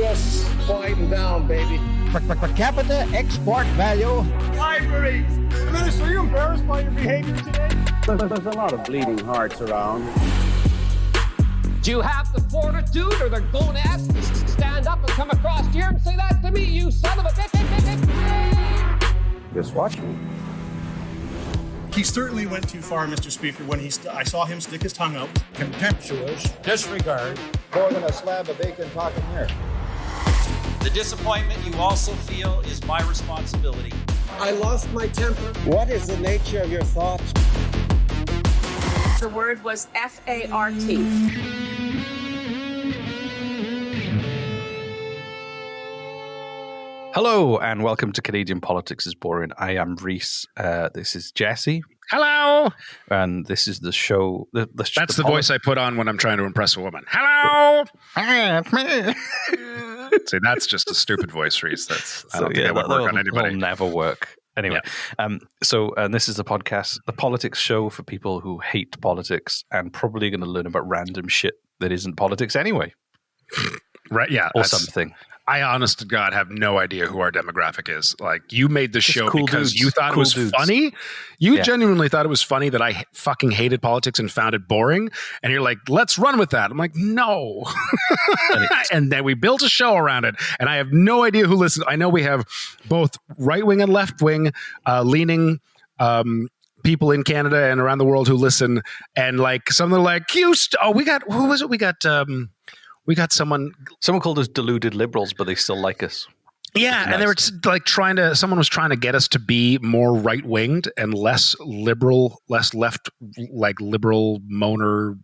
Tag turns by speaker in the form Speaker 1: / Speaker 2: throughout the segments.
Speaker 1: Just quieten down, baby.
Speaker 2: Per capita export value.
Speaker 1: Libraries.
Speaker 3: Minister, are you embarrassed by your behavior today?
Speaker 1: There's a lot of bleeding hearts around.
Speaker 4: Do you have the fortitude or the gonads to stand up and come across here and say that to me, you son of a bitch?
Speaker 1: Just watch me.
Speaker 3: He certainly went too far, Mr. Speaker, when I saw him stick his tongue out.
Speaker 2: Contemptuous disregard.
Speaker 1: More than a slab of bacon talking here.
Speaker 5: The disappointment you also feel is my responsibility.
Speaker 6: I lost my temper.
Speaker 1: What is the nature of your thoughts?
Speaker 7: The word was F-A-R-T.
Speaker 8: Hello and welcome to Canadian Politics is Boring. I am Reese. This is Jesse.
Speaker 9: Hello.
Speaker 8: And this is the show.
Speaker 9: That's the voice I put on when I'm trying to impress a woman. Hello.
Speaker 8: It's me.
Speaker 9: See, that's just a stupid voice, Reese. I don't think that would work on anybody.
Speaker 8: It'll never work. Anyway,
Speaker 9: yeah.
Speaker 8: So this is the podcast, the politics show for people who hate politics and probably going to learn about random shit that isn't politics anyway.
Speaker 9: Right, yeah.
Speaker 8: Or something.
Speaker 9: I, honest to God, have no idea who our demographic is. Like, you made the show
Speaker 8: cool
Speaker 9: because
Speaker 8: dudes.
Speaker 9: you thought
Speaker 8: Cool
Speaker 9: it was
Speaker 8: dudes.
Speaker 9: funny. You genuinely thought it was funny that I fucking hated politics and found it boring. And you're like, let's run with that. I'm like, no. And then we built a show around it. And I have no idea who listens. I know we have both right-wing and left-wing leaning people in Canada and around the world who listen. And like, some of them are like, who was it? We got someone
Speaker 8: called us deluded liberals, but they still like us.
Speaker 9: Yeah, nice. And they were like someone was trying to get us to be more right-winged and less liberal, less left, like liberal moaner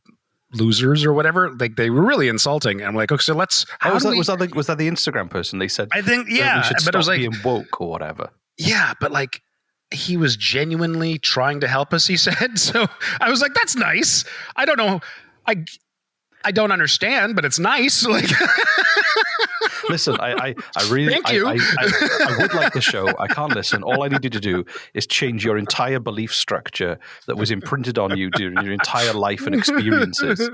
Speaker 9: losers or whatever. Like, they were really insulting. And I'm like, okay, so let's.
Speaker 8: Was that the Instagram person? They said,
Speaker 9: I think, yeah,
Speaker 8: we should
Speaker 9: but
Speaker 8: stop
Speaker 9: it was like
Speaker 8: being woke or whatever.
Speaker 9: Yeah, but like, he was genuinely trying to help us, he said. So I was like, that's nice. I don't know. I don't understand, but it's nice. Like,
Speaker 8: listen, I really,
Speaker 9: thank you.
Speaker 8: I would like the show. I can't listen. All I need you to do is change your entire belief structure that was imprinted on you during your entire life and experiences.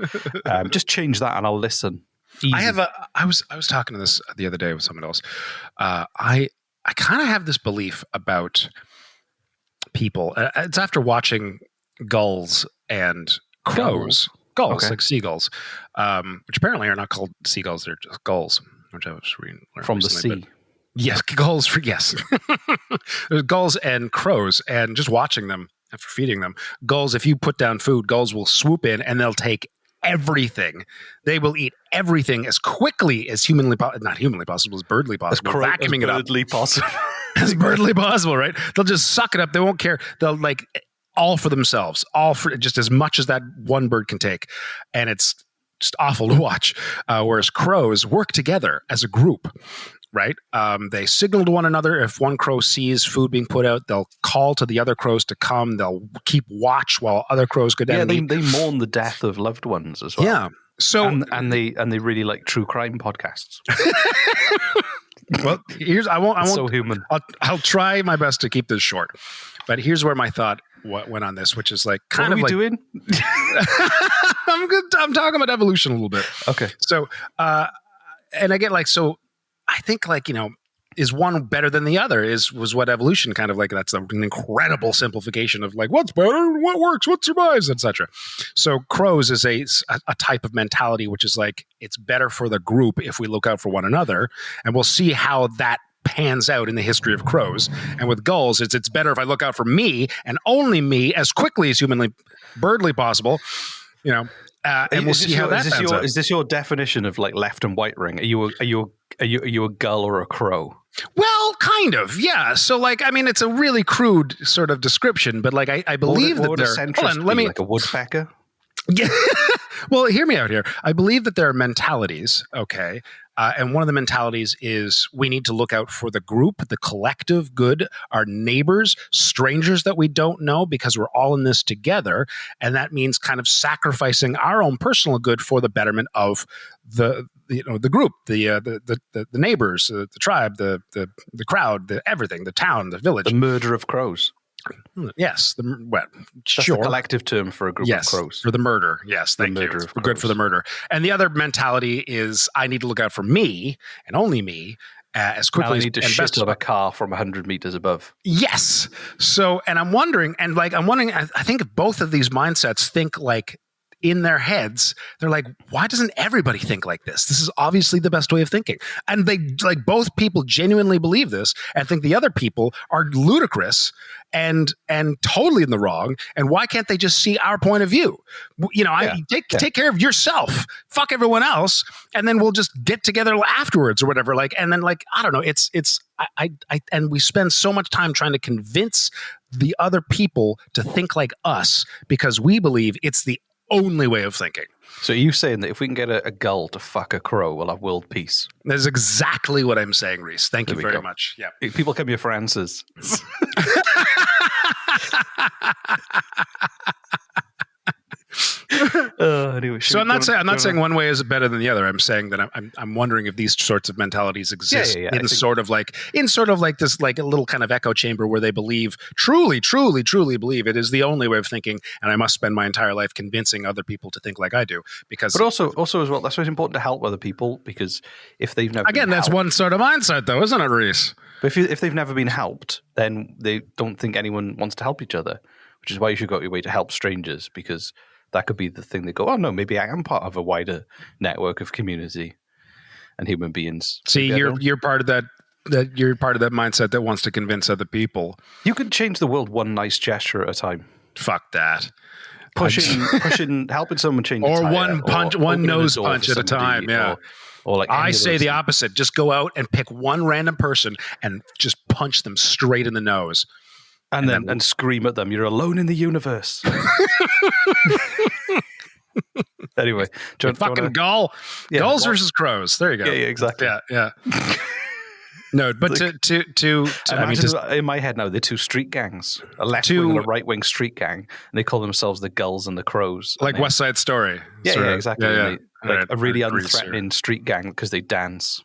Speaker 8: Just change that, and I'll listen. Easy.
Speaker 9: I was talking to this the other day with someone else. I kind of have this belief about people. It's after watching gulls and crows. Gulls, okay. Like seagulls, which apparently are not called seagulls; they're just gulls, which I was reading
Speaker 8: from the sea.
Speaker 9: But yes, gulls. Yes, there's gulls and crows, and just watching them after feeding them. Gulls, if you put down food, gulls will swoop in and they'll take everything. They will eat everything as quickly as not humanly possible, as birdly possible. Vacuuming it up,
Speaker 8: possible,
Speaker 9: as birdly possible. Right? They'll just suck it up. They won't care. They'll like. All for themselves, all for just as much as that one bird can take. And it's just awful to watch. Whereas crows work together as a group, right? They signal to one another. If one crow sees food being put out, they'll call to the other crows to come. They'll keep watch while other crows go down.
Speaker 8: Yeah, they mourn the death of loved ones as well.
Speaker 9: Yeah. So
Speaker 8: and they really like true crime podcasts.
Speaker 9: Well, I won't.
Speaker 8: So human.
Speaker 9: I'll try my best to keep this short. But here's where my thought went on this, which is like
Speaker 8: what are we doing?
Speaker 9: I'm good. I'm talking about evolution a little bit.
Speaker 8: Okay.
Speaker 9: So, and I get like, so I think like, is one better than the other was what evolution kind of like, that's an incredible simplification of like, what's better, what works, what survives, etc. So crows is a type of mentality, which is like, it's better for the group if we look out for one another, and we'll see how that pans out in the history of crows. And with gulls, it's better if I look out for me and only me as quickly as humanly birdly possible, and we'll see how that pans out.
Speaker 8: Is this your definition of like left and right ring? Are you a gull or a crow?
Speaker 9: Well, kind of, yeah. So, like, I mean, it's a really crude sort of description, but like, I believe that they're. Hold on,
Speaker 8: like a woodpecker.
Speaker 9: Yeah. Well, hear me out here. I believe that there are mentalities, okay? And one of the mentalities is we need to look out for the group, the collective good, our neighbors, strangers that we don't know, because we're all in this together. And that means kind of sacrificing our own personal good for the betterment of the group, the neighbors, the tribe, the crowd, everything, the town, the village.
Speaker 8: The murder of crows.
Speaker 9: Yes.
Speaker 8: That's
Speaker 9: Sure.
Speaker 8: the collective term for a group of crows.
Speaker 9: For the murder. Yes, thank you.
Speaker 8: Murder of
Speaker 9: Good for the
Speaker 8: crows.
Speaker 9: murder. And the other mentality is I need to look out for me and only me as quickly
Speaker 8: I need to
Speaker 9: and
Speaker 8: shit
Speaker 9: best
Speaker 8: on a car from 100 meters above.
Speaker 9: Yes. So, and I'm wondering, I think if both of these mindsets think like in their heads, they're like, why doesn't everybody think like this? This is obviously the best way of thinking. And they like both people genuinely believe this and think the other people are ludicrous and totally in the wrong. And why can't they just see our point of view? Take care of yourself, fuck everyone else, and then we'll just get together afterwards or whatever. And then I don't know. And we spend so much time trying to convince the other people to think like us because we believe it's the only way of thinking.
Speaker 8: So are you saying that if we can get a gull to fuck a crow, we'll have world peace?
Speaker 9: That's exactly what I'm saying, Reese. Thank you very much. Yeah.
Speaker 8: People come here for answers. Anyway,
Speaker 9: so I'm not saying one way is better than the other. I'm saying that I'm wondering if these sorts of mentalities exist in sort of like this like a little kind of echo chamber where they believe truly believe it is the only way of thinking, and I must spend my entire life convincing other people to think like I do. But
Speaker 8: also as well, that's why it's important to help other people, because if they've never
Speaker 9: that's one sort of mindset though, isn't it, Reese?
Speaker 8: But if they've never been helped, then they don't think anyone wants to help each other, which is why you should go out your way to help strangers, because that could be the thing they go, oh no, maybe I am part of a wider network of community and human beings.
Speaker 9: See, you're part of that you're part of that mindset that wants to convince other people.
Speaker 8: You can change the world one nice gesture at a time.
Speaker 9: Fuck that.
Speaker 8: Pushing, helping someone change
Speaker 9: or
Speaker 8: a tire,
Speaker 9: one punch, one nose punch at a time. Yeah.
Speaker 8: Or like
Speaker 9: I say the opposite. Just go out and pick one random person and just punch them straight in the nose.
Speaker 8: And then scream at them, you're alone in the universe. Anyway,
Speaker 9: fucking gull. Yeah, gulls versus crows. There you go.
Speaker 8: Yeah, exactly.
Speaker 9: Yeah. No, but
Speaker 8: in my head now, they're two street gangs, a left-wing and a right-wing street gang, and they call themselves the Gulls and the Crows.
Speaker 9: Like West Side Story.
Speaker 8: Yeah, exactly.
Speaker 9: Yeah.
Speaker 8: A really unthreatening street gang because they dance.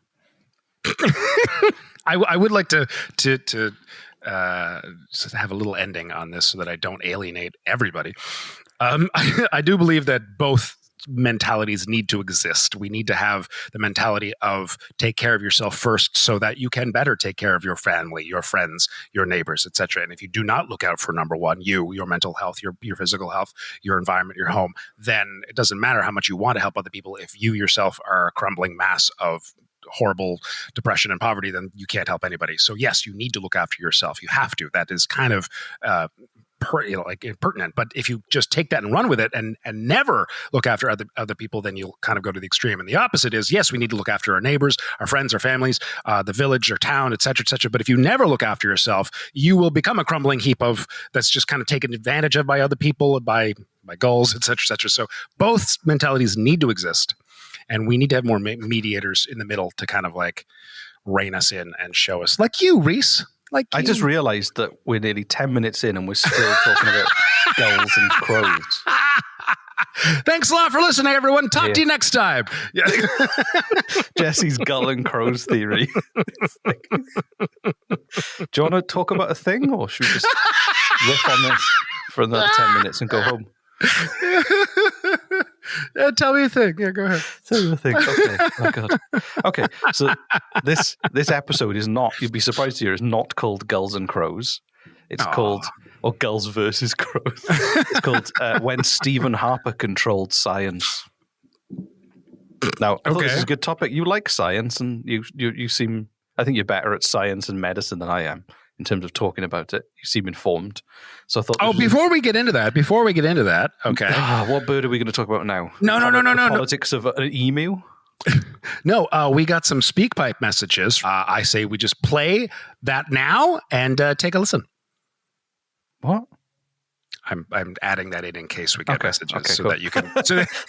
Speaker 9: I would like to have a little ending on this so that I don't alienate everybody. I do believe that both mentalities need to exist. We need to have the mentality of take care of yourself first so that you can better take care of your family, your friends, your neighbors, etc. And if you do not look out for number one, your mental health, your physical health, your environment, your home, then it doesn't matter how much you want to help other people. If you yourself are a crumbling mass of horrible depression and poverty, then you can't help anybody. So yes, you need to look after yourself. You have to. That is kind of impertinent. But if you just take that and run with it and never look after other people, then you'll kind of go to the extreme. And the opposite is, yes, we need to look after our neighbors, our friends, our families, the village, our town, et cetera, et cetera. But if you never look after yourself, you will become a crumbling heap of that's just kind of taken advantage of by other people, by gulls, et cetera, et cetera. So both mentalities need to exist. And we need to have more mediators in the middle to kind of like rein us in and show us, like you, Reese. Like
Speaker 8: I just realized that we're nearly 10 minutes in and we're still talking about gulls and crows.
Speaker 9: Thanks a lot for listening, everyone. Talk to you next time. Yeah.
Speaker 8: Jesse's gull and crows theory. Do you want to talk about a thing, or should we just riff on this for another 10 minutes and go home?
Speaker 9: Yeah, tell me a thing. Yeah, go ahead.
Speaker 8: Tell me a thing. Okay. Oh God. Okay. So this episode is not. You'd be surprised to hear. It's not called Gulls and Crows. It's called Gulls versus Crows. It's called When Stephen Harper Controlled Science. Now, I thought this is a good topic. You like science, and you seem. I think you're better at science and medicine than I am in terms of talking about it. You seem informed. So I thought.
Speaker 9: Before we get into that, okay.
Speaker 8: What bird are we going to talk about now?
Speaker 9: No.
Speaker 8: Politics of an emu?
Speaker 9: No, we got some SpeakPipe messages. I say we just play that now and take a listen.
Speaker 8: What?
Speaker 9: I'm adding that in case we get messages so
Speaker 8: cool.
Speaker 9: that you can.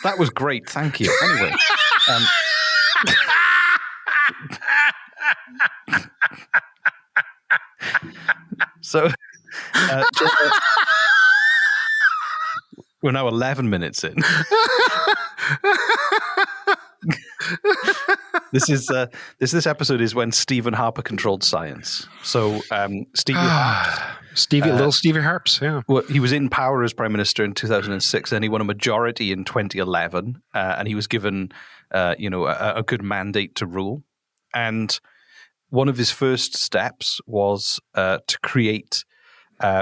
Speaker 8: That was great. Thank you. Anyway. So we're now 11 minutes in. This episode is When Stephen Harper Controlled Science. So Stevie Harps.
Speaker 9: Little Stevie Harps, yeah.
Speaker 8: Well, he was in power as prime minister in 2006, and he won a majority in 2011, and he was given, a good mandate to rule. And one of his first steps was to create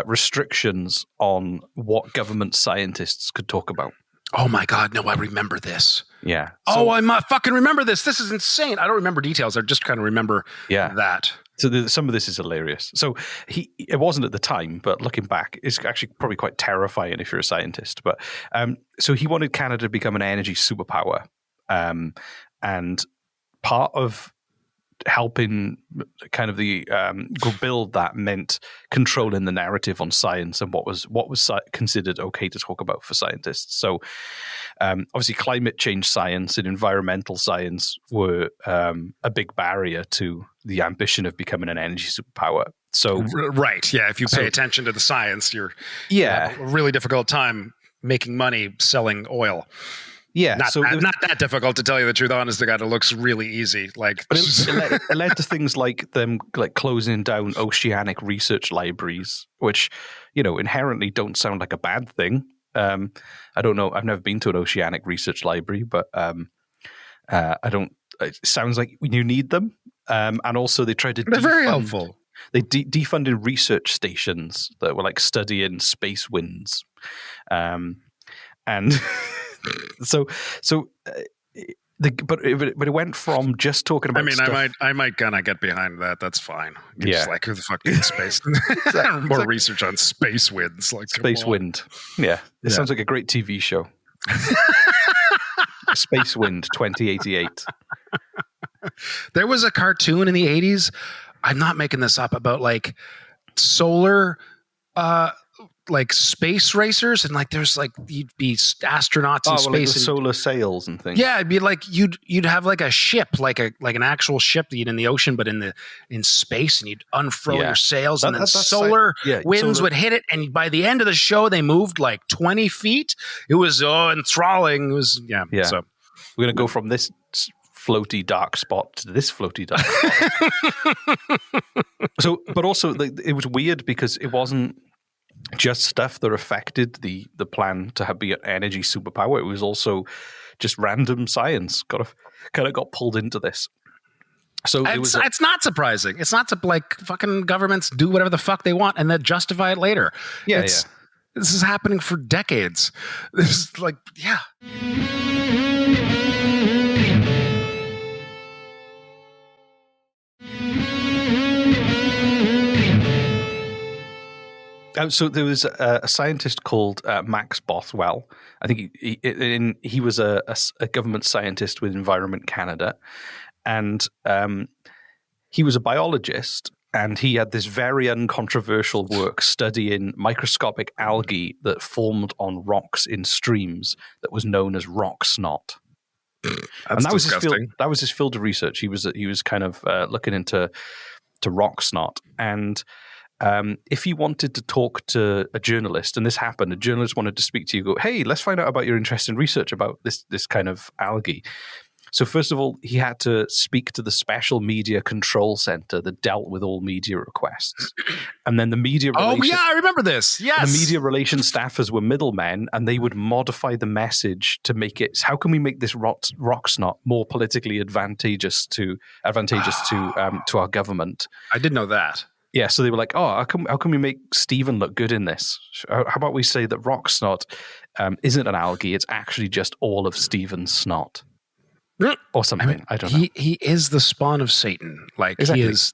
Speaker 8: restrictions on what government scientists could talk about.
Speaker 9: Oh my God, no, I remember this.
Speaker 8: Yeah.
Speaker 9: I fucking remember this. This is insane. I don't remember details. I just kind of remember that.
Speaker 8: So some of this is hilarious. So it wasn't at the time, but looking back, it's actually probably quite terrifying if you're a scientist. But so he wanted Canada to become an energy superpower. And part of helping kind of the build that meant controlling the narrative on science and what was considered okay to talk about for scientists. So obviously climate change science and environmental science were a big barrier to the ambition of becoming an energy superpower. So
Speaker 9: right, yeah, if you pay attention to the science, you have a really difficult time making money selling oil.
Speaker 8: Yeah,
Speaker 9: not that difficult, to tell you the truth. Honest to God, it looks really easy. But
Speaker 8: it led to things like them closing down oceanic research libraries, which inherently don't sound like a bad thing. I don't know. I've never been to an oceanic research library, but I don't. It sounds like you need them. And also, they tried to.
Speaker 9: They're very helpful.
Speaker 8: They defunded research stations that were studying space winds, and. But it went from just talking about.
Speaker 9: I might kind of get behind that. That's fine.
Speaker 8: Yeah,
Speaker 9: just who the fuck needs space? More research on space winds,
Speaker 8: space wind. Yeah, it sounds like a great TV show. Space Wind 2088.
Speaker 9: There was a cartoon in the 80s. I'm not making this up, about solar. Space racers, and there's you'd be astronauts in space,
Speaker 8: and solar sails and things.
Speaker 9: Yeah, it'd be you'd have a ship, like an actual ship that you'd in the ocean, but in space, and you'd unfurl your sails, and then solar winds would hit it, and by the end of the show, they moved 20 feet. It was enthralling. It was So
Speaker 8: we're gonna go from this floaty dark spot to this floaty dark spot. But also it was weird because it wasn't just stuff that affected the plan to be an energy superpower. It was also just random science kind of got pulled into this. So
Speaker 9: it's not surprising. It's not fucking governments do whatever the fuck they want and then justify it later.
Speaker 8: Yeah,
Speaker 9: This is happening for decades. This is
Speaker 8: So there was a scientist called Max Bothwell. I think he was a government scientist with Environment Canada, and he was a biologist. And he had this very uncontroversial work studying microscopic algae that formed on rocks in streams that was known as rock snot. And that was disgusting. That was his field of research. He was kind of looking into rock snot. And if you wanted to talk to a journalist, and this happened, a journalist wanted to speak to you, go, hey, let's find out about your interest in research about this kind of algae. So first of all, he had to speak to the Special Media Control Center that dealt with all media requests. And then the media relations...
Speaker 9: Oh, yeah, I remember this. Yes.
Speaker 8: The media relations staffers were middlemen, and they would modify the message to make it... How can we make this rock snot more politically advantageous to our government?
Speaker 9: I didn't know that.
Speaker 8: Yeah, so they were like, oh, how can we make Stephen look good in this? How about we say that rock snot isn't an algae, it's actually just all of Stephen's snot. Or something. I don't know.
Speaker 9: He is the spawn of Satan.
Speaker 8: Exactly.
Speaker 9: He is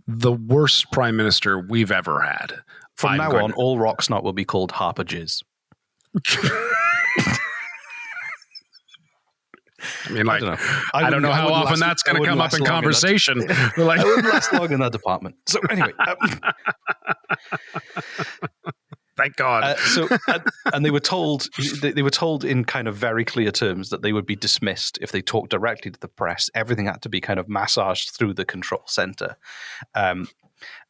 Speaker 9: the worst prime minister we've ever had.
Speaker 8: From now on, all rock snot will be called Harper jizz.
Speaker 9: I don't know. I don't know how often that's going to come up in conversation.
Speaker 8: I wouldn't last long in that department. So anyway.
Speaker 9: Thank God.
Speaker 8: And they were told in kind of very clear terms that they would be dismissed if they talked directly to the press. Everything had to be kind of massaged through the control center.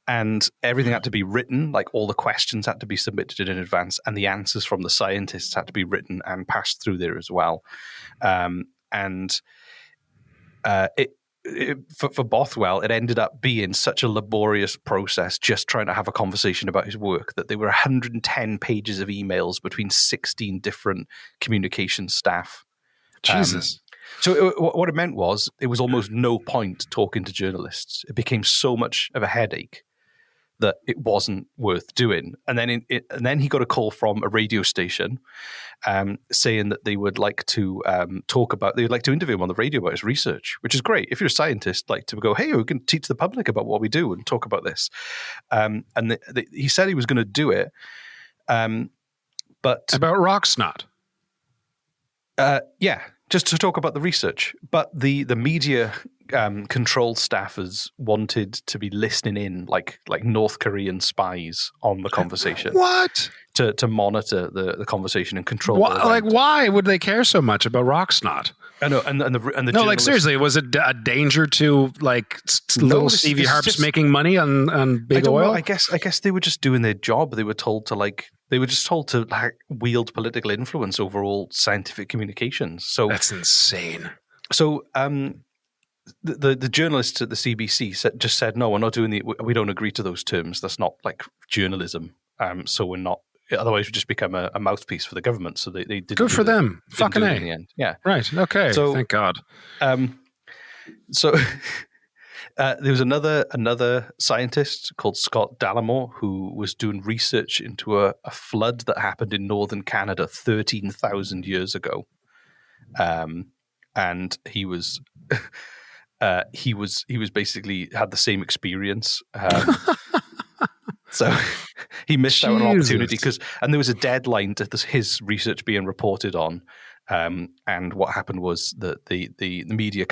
Speaker 8: And everything had to be written, all the questions had to be submitted in advance, and the answers from the scientists had to be written and passed through there as well. for Bothwell, it ended up being such a laborious process just trying to have a conversation about his work that there were 110 pages of emails between 16 different communications staff.
Speaker 9: Jesus.
Speaker 8: So what it meant was it was almost no point talking to journalists. It became so much of a headache that it wasn't worth doing. And then he got a call from a radio station saying that they would like to they'd like to interview him on the radio about his research, which is great. If you're a scientist, like to go, hey, we can teach the public about what we do and talk about this. He said he was going to do it. But
Speaker 9: about rock snot.
Speaker 8: Yeah, just to talk about the research. But the media control staffers wanted to be listening in like North Korean spies on the conversation.
Speaker 9: What?
Speaker 8: To monitor the conversation and control.
Speaker 9: Why would they care so much about rock snot?
Speaker 8: I know, and the
Speaker 9: no, like seriously, was it a danger to little Stevie Harps making money on big oil?
Speaker 8: I guess they were just doing their job. They were told to wield political influence over all scientific communications. So
Speaker 9: that's insane.
Speaker 8: So the journalists at the CBC just said, no, we're not doing we don't agree to those terms. That's not like journalism. So we're not. Otherwise, we just become a mouthpiece for the government. So they did.
Speaker 9: Good for them. Fucking A.
Speaker 8: In the end. Yeah.
Speaker 9: Right. Okay. So, thank God.
Speaker 8: So there was another scientist called Scott Dallimore who was doing research into a flood that happened in northern Canada 13,000 years ago, and he was basically had the same experience. So he missed out on an opportunity and there was a deadline to his research being reported on. And what happened was that the media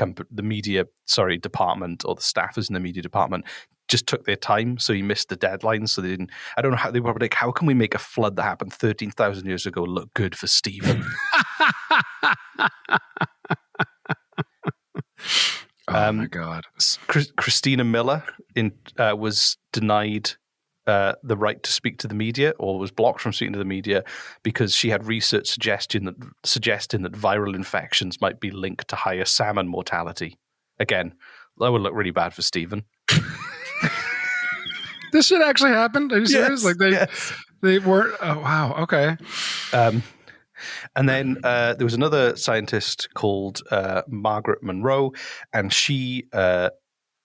Speaker 8: department, or the staffers in the media department, just took their time. So he missed the deadline. So they didn't. I don't know how they were like. How can we make a flood that happened 13,000 years ago look good for Stephen?
Speaker 9: Oh my God!
Speaker 8: Christina Miller was denied the right to speak to the media, or was blocked from speaking to the media because she had research suggesting that viral infections might be linked to higher salmon mortality. Again, that would look really bad for Stephen.
Speaker 9: This shit actually happened? Are you serious? They weren't. Oh wow. Okay.
Speaker 8: And then there was another scientist called Margaret Monroe, and she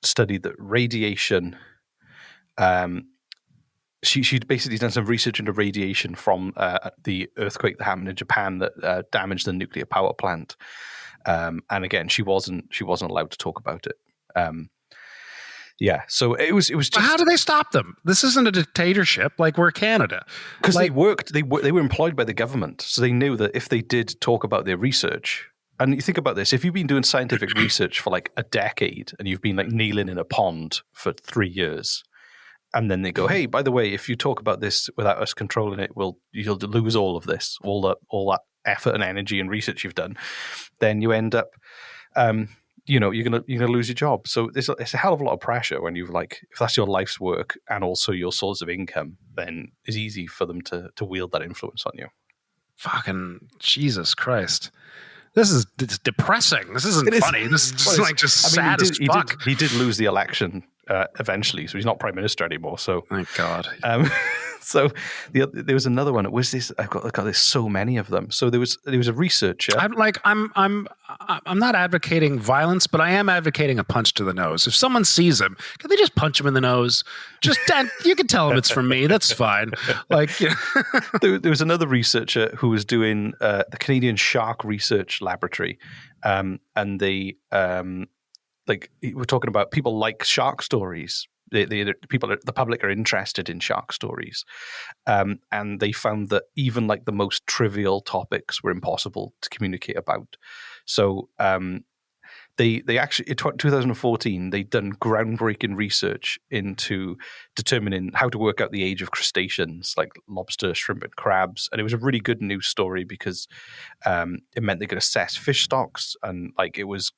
Speaker 8: studied that radiation. She'd basically done some research into radiation from the earthquake that happened in Japan that damaged the nuclear power plant. And again, she wasn't allowed to talk about it. Yeah, so it was just.
Speaker 9: But how do they stop them? This isn't a dictatorship like we're Canada.
Speaker 8: Because they were employed by the government, so they knew that if they did talk about their research. And you think about this, if you've been doing scientific research for like a decade and you've been like kneeling in a pond for 3 years. And then they go, hey, by the way, if you talk about this without us controlling it, you'll lose all of this, all that effort and energy and research you've done. Then you end up, you're gonna lose your job. So it's a hell of a lot of pressure when you've if that's your life's work and also your source of income, then it's easy for them to wield that influence on you.
Speaker 9: Fucking Jesus Christ. It's depressing. This isn't funny. This is just sad as fuck.
Speaker 8: He did lose the election eventually, so he's not prime minister anymore. So
Speaker 9: thank God.
Speaker 8: So there was another one. It was this. I've got there's so many of them. So there was a researcher.
Speaker 9: I'm not advocating violence, but I am advocating a punch to the nose. If someone sees him, can they just punch him in the nose? Just you can tell him it's from me. That's fine.
Speaker 8: There was another researcher who was doing the Canadian Shark Research Laboratory, and they we're talking about people like shark stories. The public are interested in shark stories, and they found that even like the most trivial topics were impossible to communicate about. So they actually in 2014 they'd done groundbreaking research into determining how to work out the age of crustaceans like lobster, shrimp, and crabs, and it was a really good news story because it meant they could assess fish stocks, and it was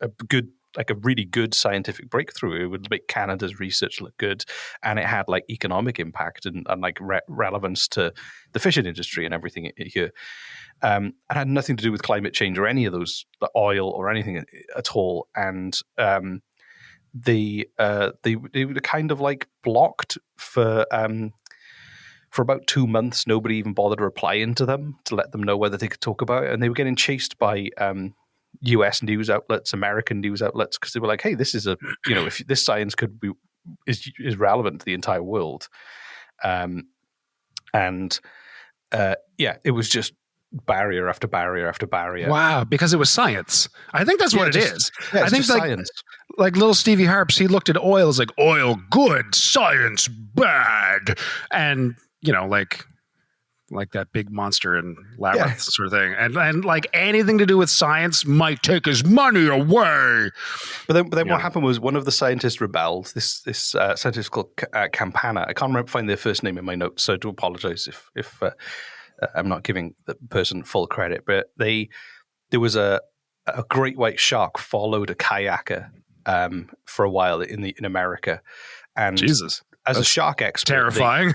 Speaker 8: a good like a really good scientific breakthrough. It would make Canada's research look good, and it had like economic impact and like relevance to the fishing industry and everything here. It had nothing to do with climate change or any of those, the oil or anything at all. And they were kind of like blocked for about 2 months. Nobody even bothered replying to them to let them know whether they could talk about it. And they were getting chased by US news outlets, American news outlets, because they were like, hey, this is if this science is relevant to the entire world. It was just barrier after barrier after barrier.
Speaker 9: Wow, because it was science. I think that's what it is.
Speaker 8: Yeah,
Speaker 9: I think like
Speaker 8: science.
Speaker 9: Like little Stevie Harps, he looked at oil as like oil good, science bad, and like that big monster in Labyrinth sort of thing, and like anything to do with science might take his money away.
Speaker 8: But then what happened was one of the scientists rebelled. This scientist called Campana. I can't remember find their first name in my notes, so I do apologize if I'm not giving the person full credit. But there was a great white shark followed a kayaker for a while in America, and
Speaker 9: Jesus.
Speaker 8: As a shark expert,
Speaker 9: terrifying.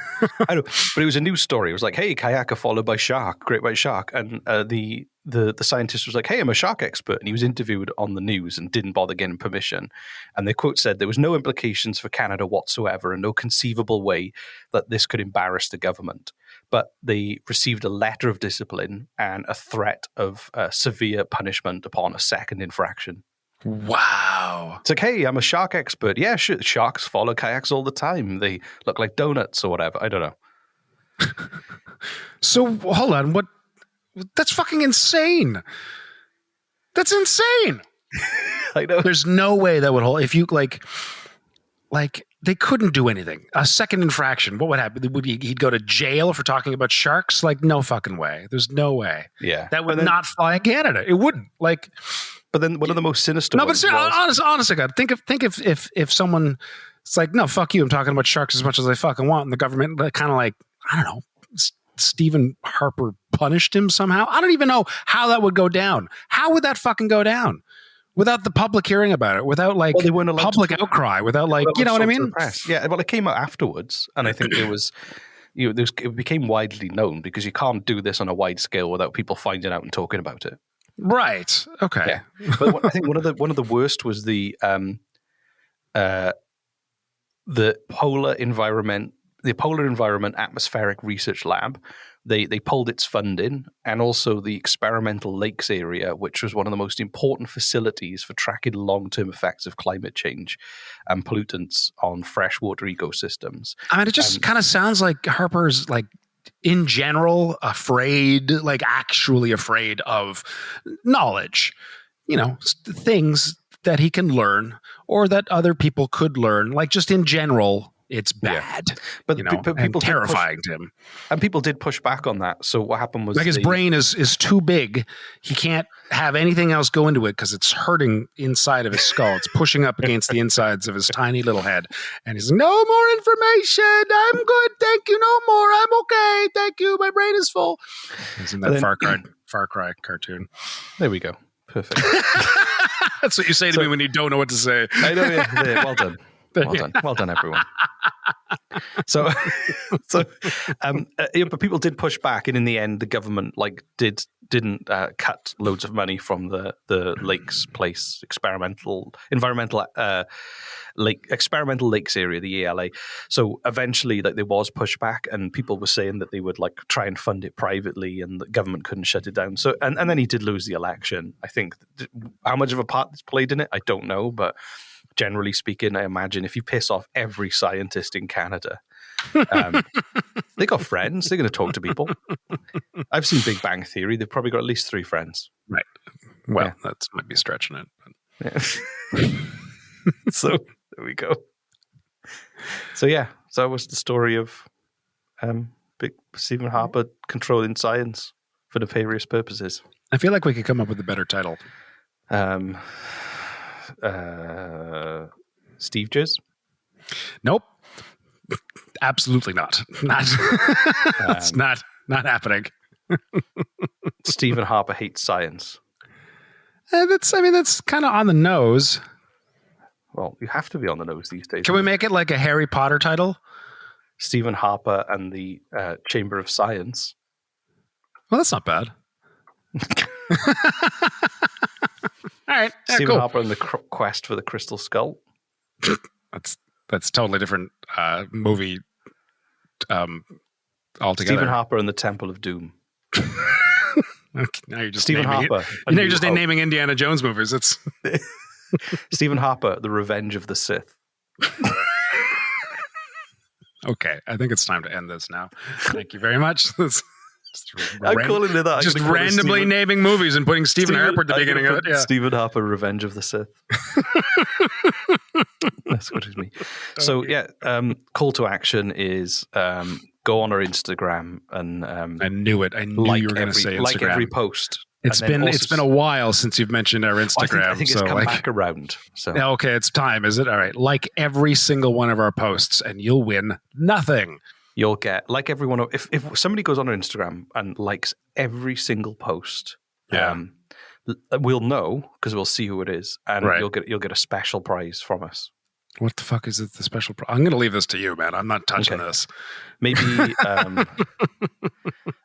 Speaker 8: I know, but it was a news story. It was like, "Hey, kayaker followed by shark, great white shark," and the scientist was like, "Hey, I'm a shark expert," and he was interviewed on the news and didn't bother getting permission. And the quote said, "There was no implications for Canada whatsoever, and no conceivable way that this could embarrass the government." But they received a letter of discipline and a threat of severe punishment upon a second infraction.
Speaker 9: Wow.
Speaker 8: It's like, hey, I'm a shark expert. Yeah, sharks follow kayaks all the time. They look like donuts or whatever. I don't know.
Speaker 9: So, hold on. What? That's fucking insane. That's insane.
Speaker 8: I know.
Speaker 9: There's no way that would hold. If you, like they couldn't do anything. A second infraction, what would happen? He'd go to jail for talking about sharks? Like, no fucking way. There's no way.
Speaker 8: Yeah.
Speaker 9: That would not fly in Canada. It wouldn't. Like...
Speaker 8: But then one of the most sinister
Speaker 9: ones.
Speaker 8: No,
Speaker 9: but honestly, God, think if someone, it's like, no, fuck you, I'm talking about sharks as much as I fucking want, and the government kind of like, I don't know, Stephen Harper punished him somehow. I don't even know how that would go down. How would that fucking go down? Without the public hearing about it, without like public outcry, without like, you know what I mean?
Speaker 8: Yeah, well, it came out afterwards, and I think it was, it became widely known because you can't do this on a wide scale without people finding out and talking about it.
Speaker 9: Right. Okay.
Speaker 8: Yeah. But I think one of the worst was the Polar Environment Atmospheric Research Lab. They pulled its funding, and also the Experimental Lakes area, which was one of the most important facilities for tracking long-term effects of climate change and pollutants on freshwater ecosystems.
Speaker 9: I mean, it just kind of sounds like Harper's like, in general, actually afraid of knowledge, things that he can learn or that other people could learn. Like, just in general, it's bad,
Speaker 8: but people
Speaker 9: terrifying to him.
Speaker 8: And people did push back on that. So what happened was,
Speaker 9: like, his brain is too big. He can't have anything else go into it because it's hurting inside of his skull. It's pushing up against the insides of his tiny little head. And he's like, no more information. I'm good. Thank you. No more. I'm okay. Thank you. My brain is full. It's in that Far Cry cartoon.
Speaker 8: There we go. Perfect.
Speaker 9: That's what you say to me when you don't know what to say.
Speaker 8: I know. Yeah. Well done. Well done, everyone. But people did push back, and in the end, the government didn't cut loads of money from the Lakes Place Experimental Lakes area, the ELA. So eventually, there was pushback, and people were saying that they would try and fund it privately, and the government couldn't shut it down. So and then he did lose the election. I think how much of a part it's played in it, I don't know, but generally speaking, I imagine if you piss off every scientist in Canada, they got friends. They're going to talk to people. I've seen Big Bang Theory. They've probably got at least 3 friends.
Speaker 9: Right. Well, that might be stretching it.
Speaker 8: But. Yeah. So there we go. So that was the story of Big Stephen Harper controlling science for nefarious purposes.
Speaker 9: I feel like we could come up with a better title.
Speaker 8: Steve Joesph?
Speaker 9: Nope. Absolutely not. It's not happening.
Speaker 8: Stephen Harper hates science.
Speaker 9: That's kind of on the nose.
Speaker 8: Well, you have to be on the nose these days.
Speaker 9: Can we make it like a Harry Potter title?
Speaker 8: Stephen Harper and the Chamber of Science.
Speaker 9: Well, that's not bad. All right. Yeah,
Speaker 8: Stephen
Speaker 9: cool.
Speaker 8: Harper and the Quest for the Crystal Skull.
Speaker 9: That's totally different movie altogether.
Speaker 8: Stephen Harper and the Temple of Doom.
Speaker 9: Okay, now you're just
Speaker 8: Stephen
Speaker 9: naming
Speaker 8: Harper.
Speaker 9: Now you're just naming Indiana Jones movies. It's
Speaker 8: Stephen Harper, The Revenge of the Sith.
Speaker 9: okay. I think it's time to end this now. Thank you very much.
Speaker 8: I'm calling it that.
Speaker 9: Just randomly naming movies and putting Stephen Harper at the beginning of it. Yeah.
Speaker 8: Stephen Harper, Revenge of the Sith. That's what it means. So yeah, call to action is go on our Instagram and
Speaker 9: I knew it. I knew you were going to say Instagram.
Speaker 8: Like every post.
Speaker 9: It's been a while since you've mentioned our Instagram.
Speaker 8: I think it's come back around. So
Speaker 9: yeah, okay, it's time, is it? All right. Like every single one of our posts, and you'll win nothing.
Speaker 8: You'll get like everyone. If somebody goes on our Instagram and likes every single post, we'll know because we'll see who it is, and you'll get a special prize from us.
Speaker 9: What the fuck is it? The special prize? I'm going to leave this to you, man. I'm not touching this.
Speaker 8: Maybe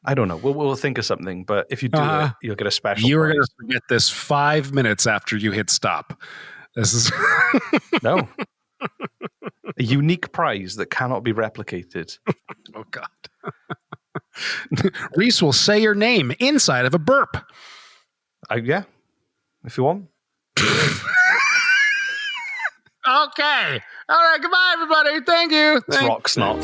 Speaker 8: I don't know. We'll think of something. But if you do it, you'll get a special.
Speaker 9: You were going to forget this 5 minutes after you hit stop. This is
Speaker 8: no. A unique prize that cannot be replicated.
Speaker 9: Oh, God. Reese will say your name inside of a burp.
Speaker 8: Yeah, if you want.
Speaker 9: Okay. All right. Goodbye, everybody. Thank you.
Speaker 8: It's rock snot.